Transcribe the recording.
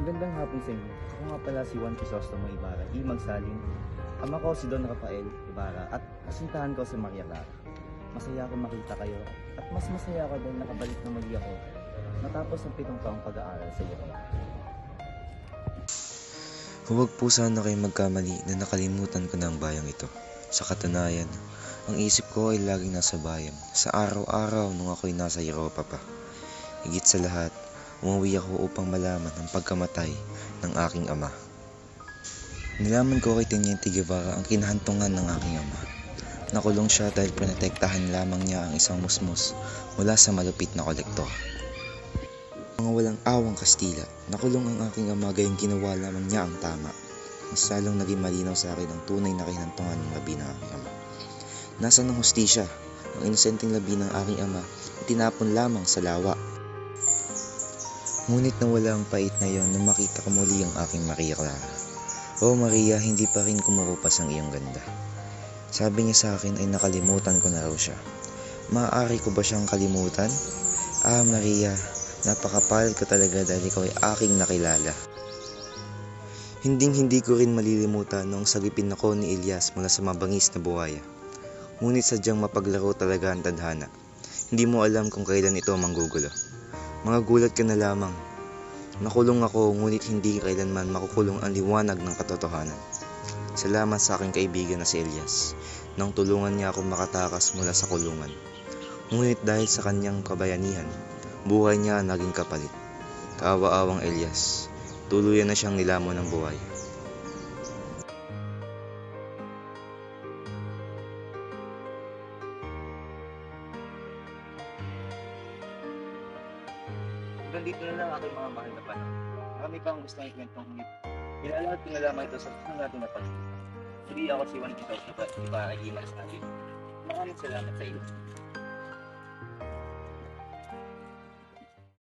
Magandang hapon sa inyo. Ako nga pala si Juan Crisostomo Ibarra, Magsaling. Ama ko si Don Rafael Ibarra at kasintahan ko si Maria Clara. Masaya ako makita kayo at mas masaya ako dahil nakabalik na muli ako matapos ng 7 taong pag-aaral sa iyo. Huwag po sana kayo magkamali na nakalimutan ko na ang bayang ito. Sa katunayan, ang isip ko ay laging nasa bayan, sa araw-araw nung ako'y nasa Europa pa. Higit sa lahat, umuwi ako upang malaman ang pagkamatay ng aking ama. Nilaman ko kay Teniente Guevara ang kinahantungan ng aking ama. Nakulong siya dahil protektahan lamang niya ang isang musmus mula sa malupit na kolektor. Mga walang awang Kastila, nakulong ang aking ama gayong ginawa lamang niya ang tama. Mas lalong naging malinaw sa akin ang tunay na kinahantungan ng labi ng aking ama. Nasaan ang hustisya? Ang inosenteng labi ng aking ama itinapon lamang sa lawa. Ngunit nawala ang pait na iyon nung makita ko muli ang aking Maria Clara. Oh Maria, hindi pa rin kumukupas ang iyong ganda. Sabi niya sa akin ay nakalimutan ko na raw siya. Maaari ko ba siyang kalimutan? Ah Maria, napakapalad ko talaga dahil ikaw ay aking nakilala. Hindi ko rin malilimutan noong sagipin ako ni Elias mula sa mabangis na buhaya. Ngunit sadyang mapaglaro talaga ang tadhana. Hindi mo alam kung kailan ito manggugulo. Mga gulat ka na lamang. Nakulong ako ngunit hindi kailanman makukulong ang liwanag ng katotohanan. Salamat sa aking kaibigan na si Elias nang tulungan niya ako makatakas mula sa kulungan. Ngunit dahil sa kanyang kabayanihan, buhay niya naging kapalit. Kaawa-awang Elias, tuluyan na siyang nilamon ng buhay. Hanggang dito na lang aking mga mahal na panahon. Marami pang gusto ng kwentong ngunit pinaalala ko na lamang ito sa susunod natin na pag. Hindi ako si Juan Crisostomo Ibarra, Magsaling. Maraming salamat sa iyo.